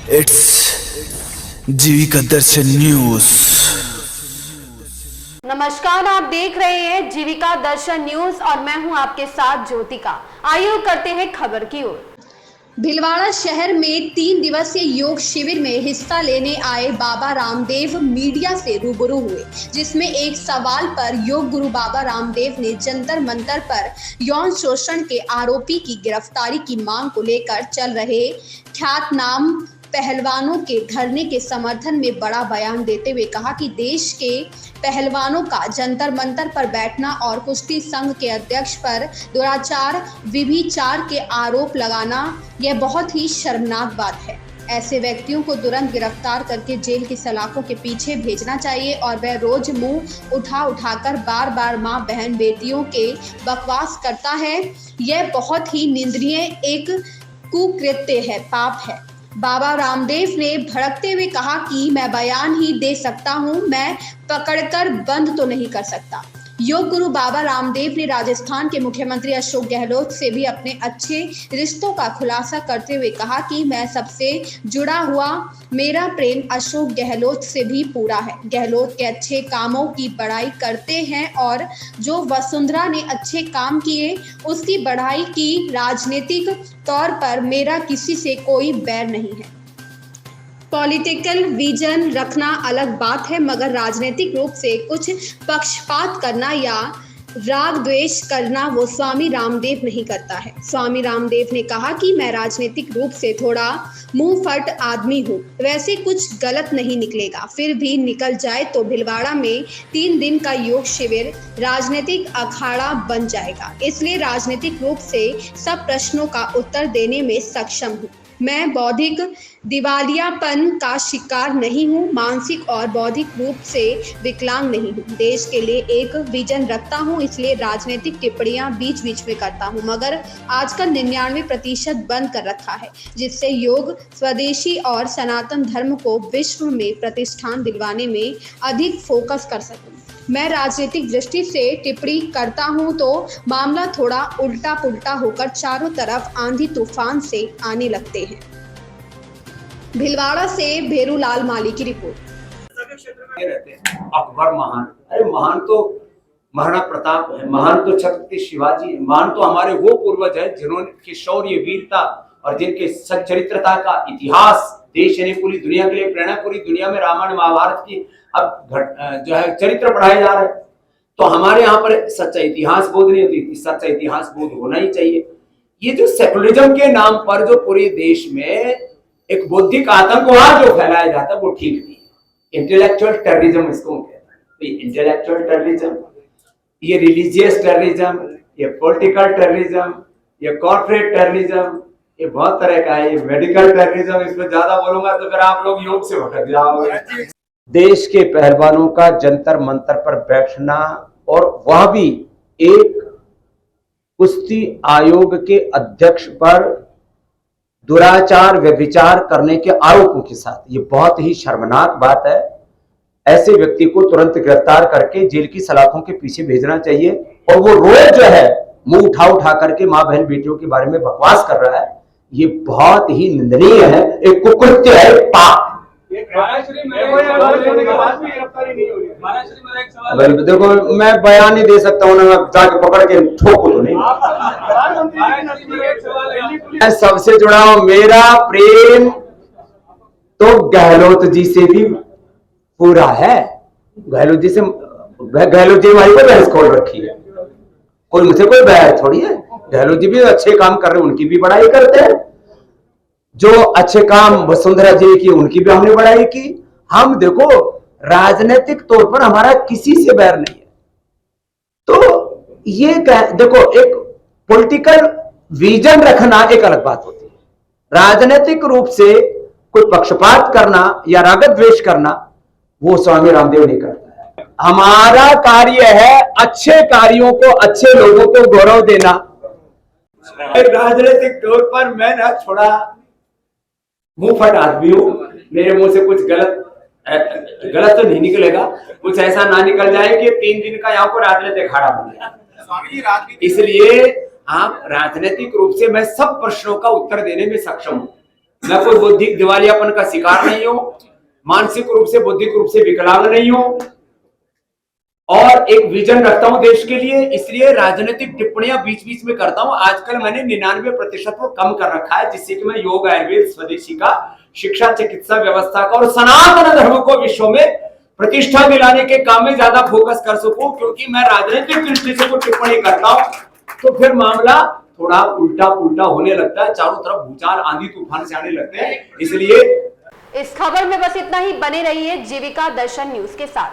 It's Jeevika Darshan news. नमस्कार, आप देख रहे हैं जीविका दर्शन न्यूज और मैं हूं आपके साथ ज्योतिका। आइए करते हैं खबर की ओर। भीलवाड़ा शहर में 3 दिवसीय योग शिविर में हिस्सा लेने आए बाबा रामदेव मीडिया से रूबरू हुए, जिसमें एक सवाल पर योग गुरु बाबा रामदेव ने जंतर मंतर पर यौन शोषण के आरोपी की गिरफ्तारी की मांग को लेकर चल रहे ख्यातनाम पहलवानों के धरने के समर्थन में बड़ा बयान देते हुए कहा कि देश के पहलवानों का जंतर मंतर पर बैठना और कुश्ती संघ के अध्यक्ष पर दुराचार विभिचार के आरोप लगाना यह बहुत ही शर्मनाक बात है। ऐसे व्यक्तियों को तुरंत गिरफ्तार करके जेल की सलाखों के पीछे भेजना चाहिए और वह रोज मुंह उठाकर बार बार मां बहन बेटियों के बकवास करता है। यह बहुत ही निंदनीय एक कुकृत्य है, पाप है। बाबा रामदेव ने भड़कते हुए कहा कि मैं बयान ही दे सकता हूं, मैं पकड़कर बंद तो नहीं कर सकता। योग गुरु बाबा रामदेव ने राजस्थान के मुख्यमंत्री अशोक गहलोत से भी अपने अच्छे रिश्तों का खुलासा करते हुए कहा कि मैं सबसे जुड़ा हुआ, मेरा प्रेम अशोक गहलोत से भी पूरा है। गहलोत के अच्छे कामों की बड़ाई करते हैं और जो वसुंधरा ने अच्छे काम किए उसकी बढ़ाई की। राजनीतिक तौर पर मेरा किसी से कोई बैर नहीं है। पॉलिटिकल विजन रखना अलग बात है, मगर राजनीतिक रूप से कुछ पक्षपात करना या राग द्वेष करना वो स्वामी रामदेव नहीं करता है। स्वामी रामदेव ने कहा कि मैं राजनीतिक रूप से थोड़ा मुंह फट आदमी हूँ, वैसे कुछ गलत नहीं निकलेगा, फिर भी निकल जाए तो भीलवाड़ा में 3 दिन का योग शिविर राजनीतिक अखाड़ा बन जाएगा। इसलिए राजनीतिक रूप से सब प्रश्नों का उत्तर देने में सक्षम हूँ। मैं बौद्धिक दिवालियापन का शिकार नहीं हूँ, मानसिक और बौद्धिक रूप से विकलांग नहीं हूँ। देश के लिए एक विजन रखता हूँ, इसलिए राजनीतिक टिप्पणियां बीच बीच में करता हूँ, मगर आजकल 99% बंद कर रखा है, जिससे योग स्वदेशी और सनातन धर्म को विश्व में प्रतिष्ठान दिलवाने में अधिक फोकस कर सकूँ। मैं राजनीतिक दृष्टि से टिप्पणी करता हूं तो मामला थोड़ा उल्टा पुल्टा होकर चारों तरफ आंधी तूफान से आने लगते हैं। भीलवाड़ा से भेरूलाल माली की रिपोर्ट। अकबर महान, अरे महान तो महाराणा प्रताप है, महान तो छत्रपति शिवाजी है, महान तो हमारे वो पूर्वज है जिन्होंने शौर्य वीरता और जिनके सच्चरित्रता का इतिहास देश यानी पूरी दुनिया के लिए प्रेरणा, पूरी दुनिया में रामायण महाभारत की अब जो है चरित्र पढ़ाए जा रहे हैं। तो हमारे यहाँ पर सच्चा इतिहास बोध नहीं होती, सच्चा इतिहास बोध होना ही चाहिए। ये जो सेकुलरिज्म के नाम पर जो पूरे देश में एक बौद्धिक आतंकवाद जो फैलाया जाता है वो ठीक नहीं है। इंटेलेक्चुअल टेररिज्म इसको कहते हैं। इंटेलेक्चुअल टेररिज्म, ये रिलीजियस टेररिज्म, ये पॉलिटिकल टेररिज्म, ये कॉर्पोरेट टेररिज्म, ये बहुत तरह का है। ये मेडिकल टेररिज्म, इसमें ज्यादा बोलूंगा तो फिर आप लोग योग से भटक जाओगे। देश के पहलवानों का जंतर मंतर पर बैठना और वह भी एक कुश्ती आयोग के अध्यक्ष पर दुराचार व्यभिचार करने के आरोपों के साथ, ये बहुत ही शर्मनाक बात है। ऐसे व्यक्ति को तुरंत गिरफ्तार करके जेल की सलाखों के पीछे भेजना चाहिए। और वो रोज जो है मुंह उठा करके मां बहन बेटियों के बारे में बकवास कर रहा है, ये बहुत ही निंदनीय है, एक कुकृत्य है, पाप। देखो मैं बयान नहीं दे सकता हूँ ना, मैं जाके पकड़ के ठोकू तो नहीं। मैं सबसे जुड़ा हूं, मेरा प्रेम तो गहलोत जी से भी पूरा है। गहलोत जी हमारी को बहस खोल रखी है, कोई मुझसे कोई बैर थोड़ी है। गहलोत जी भी अच्छे काम कर रहे हैं, उनकी भी बड़ाई करते हैं। जो अच्छे काम वसुंधरा जी की उनकी भी हमने बड़ाई की। हम देखो राजनीतिक तौर पर हमारा किसी से बैर नहीं है। तो ये देखो, एक पॉलिटिकल विजन रखना एक अलग बात होती है, राजनीतिक रूप से कोई पक्षपात करना या रागत द्वेष करना वो स्वामी रामदेव नहीं करता है। हमारा कार्य है अच्छे कार्यों को, अच्छे लोगों को गौरव देना। राजनीतिक तौर पर मैं ना थोड़ा मुंह फट आदमी हूं, मेरे मुंह से कुछ गलत तो नहीं निकलेगा, कुछ ऐसा ना निकल जाए कि 3 दिन का यहाँ पर राजनीतिक अखाड़ा बन जाए। इसलिए आप राजनीतिक रूप से मैं सब प्रश्नों का उत्तर देने में सक्षम हूं। मैं कोई बौद्धिक दिवालियापन का शिकार नहीं हूं, मानसिक रूप से बौद्धिक रूप से विकलांग नहीं हूं और एक विजन रखता हूं देश के लिए, इसलिए राजनीतिक टिप्पणियां बीच बीच में करता हूं। आजकल मैंने 99% को कम कर रखा है, जिससे कि मैं योग, आयुर्वेद, स्वदेशी का, शिक्षा, चिकित्सा व्यवस्था का और सनातन धर्म को विश्व में प्रतिष्ठा दिलाने के काम में ज्यादा फोकस कर सकूं। क्योंकि मैं राजनीतिक दृष्टि से कोई टिप्पणी करता हूं तो फिर मामला थोड़ा उल्टा पुल्टा होने लगता है, चारों तरफ भूचाल, आंधी तूफान से आने लगते हैं। इसलिए इस खबर में बस इतना ही। बने रहिए जीविका दर्शन न्यूज के साथ।